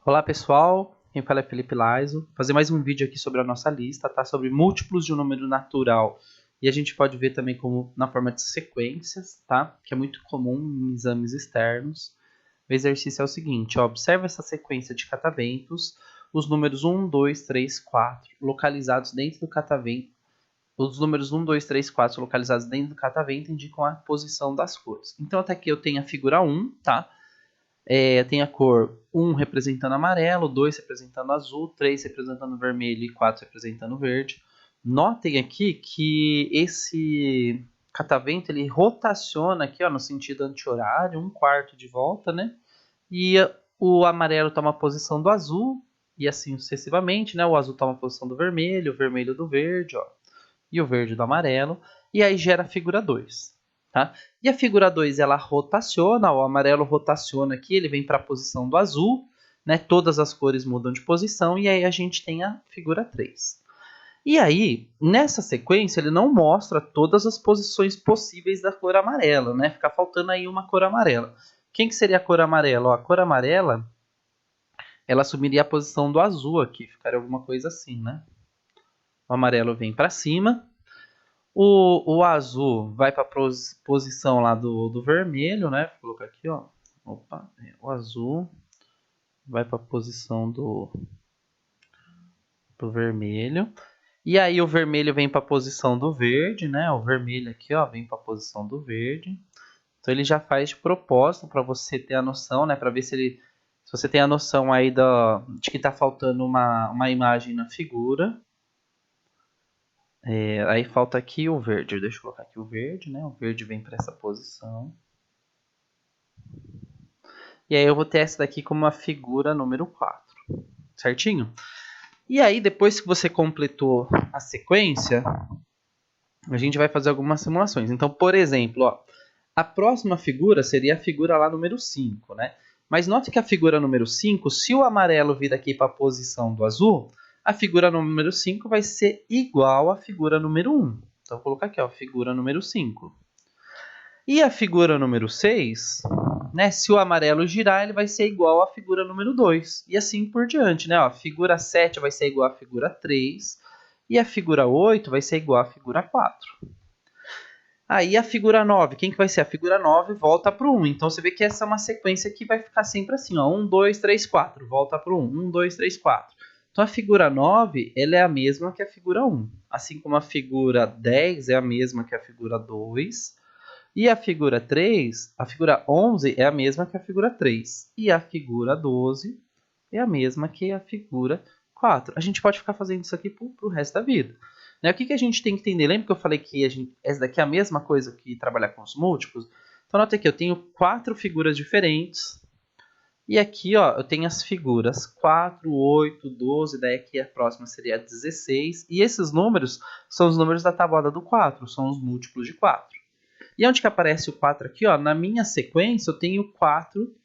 Olá pessoal, quem fala é Felipe Laiso. Vou fazer mais um vídeo aqui sobre a nossa lista, tá? Sobre múltiplos de um número natural. E a gente pode ver também como na forma de sequências, tá? Que é muito comum em exames externos. O exercício é o seguinte, ó, observa essa sequência de cataventos, os números 1, 2, 3, 4 localizados dentro do catavento. Os números 1, 2, 3, 4 localizados dentro do catavento indicam a posição das cores. Então até aqui eu tenho a figura 1, tá? Tem a cor 1 representando amarelo, 2 representando azul, 3 representando vermelho e 4 representando verde. Notem aqui que esse catavento ele rotaciona aqui, ó, no sentido anti-horário, um quarto de volta, né? E o amarelo toma a posição do azul e assim sucessivamente, né? O azul toma a posição do vermelho, o vermelho do verde, ó, e o verde do amarelo. E aí gera a figura 2. Tá? E a figura 2 ela rotaciona, o amarelo rotaciona aqui, ele vem para a posição do azul, né? Todas as cores mudam de posição e aí a gente tem a figura 3. E aí, nessa sequência, ele não mostra todas as posições possíveis da cor amarela, né? Fica faltando aí uma cor amarela. Quem que seria a cor amarela? Ó, a cor amarela, ela assumiria a posição do azul aqui, ficaria alguma coisa assim, né? O amarelo vem para cima, o azul vai para a posição lá do vermelho, né? Vou colocar aqui, ó. Opa, o azul vai para a posição do vermelho. E aí o vermelho vem para a posição do verde, né? O vermelho aqui, ó, vem para a posição do verde. Então ele já faz de propósito para você ter a noção, né? Para ver se você tem a noção aí de que está faltando uma imagem na figura. Aí falta aqui o verde. Deixa eu colocar aqui o verde, né? O verde vem para essa posição. E aí eu vou ter essa daqui como uma figura número 4, certinho? E aí depois que você completou a sequência, a gente vai fazer algumas simulações. Então, por exemplo, ó, a próxima figura seria a figura lá número 5, né? Mas note que a figura número 5, se o amarelo vir aqui para a posição do azul, a figura número 5 vai ser igual à figura número 1. Então, vou colocar aqui, ó, figura número 5. E a figura número 6, né, se o amarelo girar, ele vai ser igual à figura número 2. E assim por diante, né? Ó, a figura 7 vai ser igual à figura 3. E a figura 8 vai ser igual à figura 4. Aí a figura 9, quem que vai ser? A figura 9 volta para o 1. Então você vê que essa é uma sequência que vai ficar sempre assim, ó, 1, 2, 3, 4, volta para o 1, 1, 2, 3, 4. Então a figura 9, ela é a mesma que a figura 1. Assim como a figura 10 é a mesma que a figura 2. E a figura 3, a figura 11 é a mesma que a figura 3. E a figura 12 é a mesma que a figura 4. A gente pode ficar fazendo isso aqui pro resto da vida. Né? O que a gente tem que entender? Lembra que eu falei que essa daqui é a mesma coisa que trabalhar com os múltiplos? Então, nota aqui, eu tenho 4 figuras diferentes. E aqui, ó, eu tenho as figuras 4, 8, 12, daí aqui a próxima seria 16. E esses números são os números da tabuada do 4, são os múltiplos de 4. E onde que aparece o 4 aqui? Ó, na minha sequência, eu tenho 4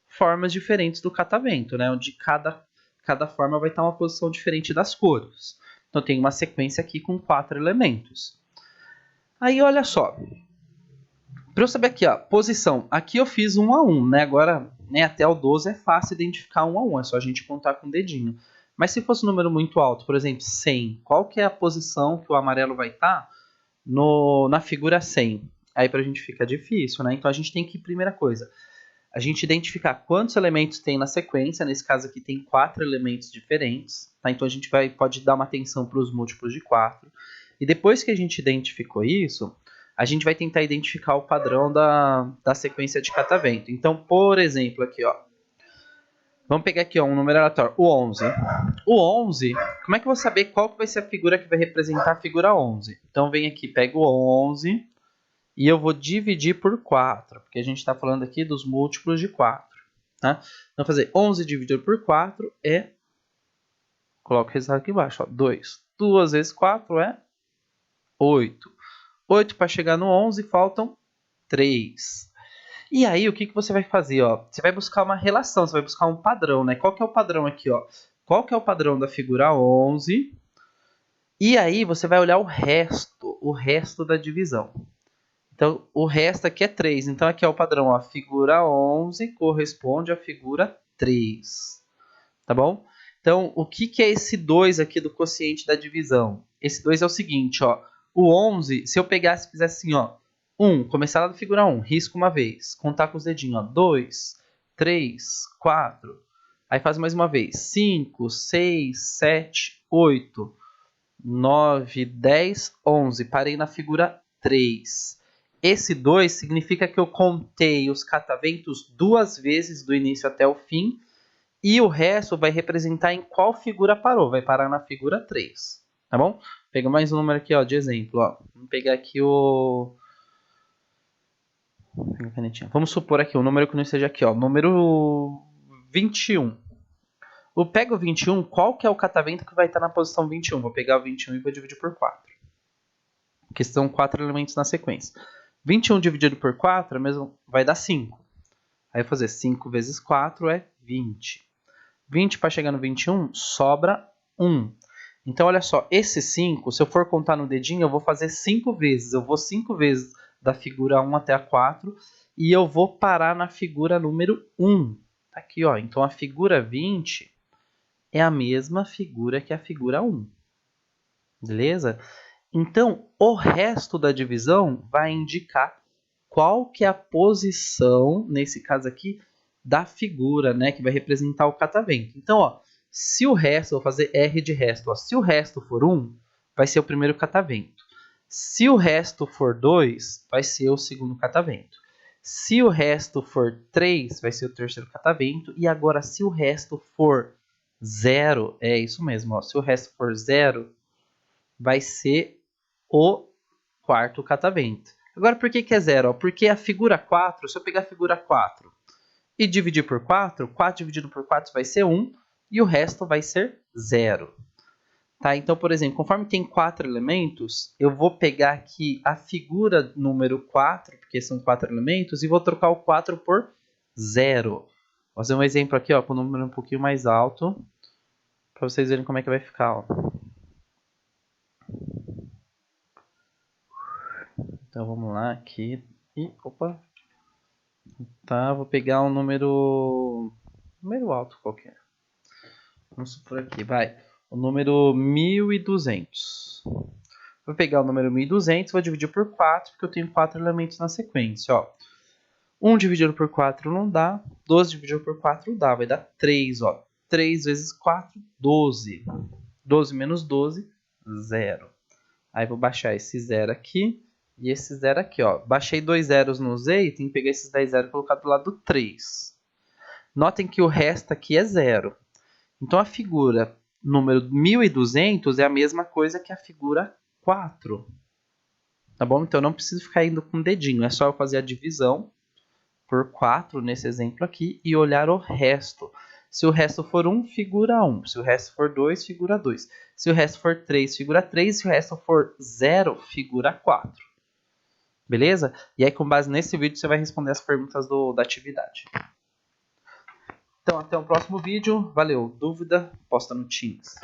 formas diferentes do catavento, né? Onde cada forma vai estar uma posição diferente das cores. Então, eu tenho uma sequência aqui com 4 elementos. Aí, olha só. Para eu saber aqui, ó, posição. Aqui eu fiz 1 a 1, né? Agora, né, até o 12 é fácil identificar 1 a 1. É só a gente contar com o dedinho. Mas se fosse um número muito alto, por exemplo, 100, qual que é a posição que o amarelo vai estar na figura 100? Aí pra gente fica difícil, né? Então a gente tem que, primeira coisa, a gente identificar quantos elementos tem na sequência. Nesse caso aqui tem 4 elementos diferentes, tá? Então a gente pode dar uma atenção para os múltiplos de 4. E depois que a gente identificou isso, a gente vai tentar identificar o padrão da sequência de catavento. Então, por exemplo, aqui, ó, vamos pegar aqui, ó, um número aleatório, o 11. O 11, como é que eu vou saber qual que vai ser a figura que vai representar a figura 11? Então, vem aqui, pego o 11 e eu vou dividir por 4, porque a gente está falando aqui dos múltiplos de 4. Tá? Então, fazer 11 dividido por 4 é... Coloco o resultado aqui embaixo, ó, 2. 2 vezes 4 é 8. 8 para chegar no 11, faltam 3. E aí, o que você vai fazer? Ó? Você vai buscar uma relação, você vai buscar um padrão, né? Qual que é o padrão aqui? Ó? Qual que é o padrão da figura 11? E aí, você vai olhar o resto da divisão. Então, o resto aqui é 3. Então, aqui é o padrão. A figura 11 corresponde à figura 3. tá bom? Então, o que é esse 2 aqui do quociente da divisão? Esse 2 é o seguinte, ó. O 11, se eu pegasse e fizesse assim, ó. 1, começar lá da figura 1, risco uma vez. Contar com os dedinhos, ó. 2, 3, 4. Aí faz mais uma vez. 5, 6, 7, 8, 9, 10, 11. Parei na figura 3. Esse 2 significa que eu contei os cataventos 2 vezes do início até o fim. E o resto vai representar em qual figura parou. Vai parar na figura 3. Tá bom? Pega mais um número aqui, ó, de exemplo. Ó. Vamos pegar aqui o... Vamos supor aqui um número que não esteja aqui, ó. Número 21. Eu pego o 21, qual que é o catavento que vai estar na posição 21? Vou pegar o 21 e vou dividir por 4. Porque são 4 elementos na sequência. 21 dividido por 4 vai dar 5. Aí eu vou fazer 5 vezes 4 é 20. 20 para chegar no 21, sobra 1. Então, olha só, esse 5, se eu for contar no dedinho, eu vou fazer 5 vezes. Eu vou 5 vezes da figura 1 até a 4 e eu vou parar na figura número 1. Tá aqui, ó. Então, a figura 20 é a mesma figura que a figura 1. Beleza? Então, o resto da divisão vai indicar qual que é a posição, nesse caso aqui, da figura, né, que vai representar o catavento. Então, ó, se o resto, vou fazer R de resto, ó, se o resto for 1, vai ser o primeiro catavento. Se o resto for 2, vai ser o segundo catavento. Se o resto for 3, vai ser o terceiro catavento. E agora, se o resto for 0, é isso mesmo, ó, se o resto for 0, vai ser o quarto catavento. Agora, por que é 0? Porque a figura 4, se eu pegar a figura 4 e dividir por 4, 4 dividido por 4 vai ser 1 e o resto vai ser 0. Tá? Então, por exemplo, conforme tem 4 elementos, eu vou pegar aqui a figura número 4, porque são 4 elementos, e vou trocar o 4 por 0. Vou fazer um exemplo aqui, ó, com o número um pouquinho mais alto, para vocês verem como é que vai ficar. Ó. Então, vamos lá aqui. E, opa. Tá, vou pegar um número alto qualquer. Vamos supor aqui, vai. O número 1200. Vou pegar o número 1200, vou dividir por 4, porque eu tenho 4 elementos na sequência, ó. 1 dividido por 4 não dá, 12 dividido por 4 dá, vai dar 3, ó. 3 vezes 4, 12. 12 menos 12, 0. Aí vou baixar esse 0 aqui e esse 0 aqui, ó. Baixei 2 zeros no Z e tem que pegar esses 10 zeros e colocar do lado do 3. Notem que o resto aqui é 0. Então, a figura número 1200 é a mesma coisa que a figura 4. Tá bom? Então, eu não preciso ficar indo com o dedinho. É só eu fazer a divisão por 4 nesse exemplo aqui e olhar o resto. Se o resto for 1, figura 1. Se o resto for 2, figura 2. Se o resto for 3, figura 3. Se o resto for 0, figura 4. Beleza? E aí, com base nesse vídeo, você vai responder as perguntas da atividade. Então, até o próximo vídeo. Valeu. Dúvida? Posta no Teams.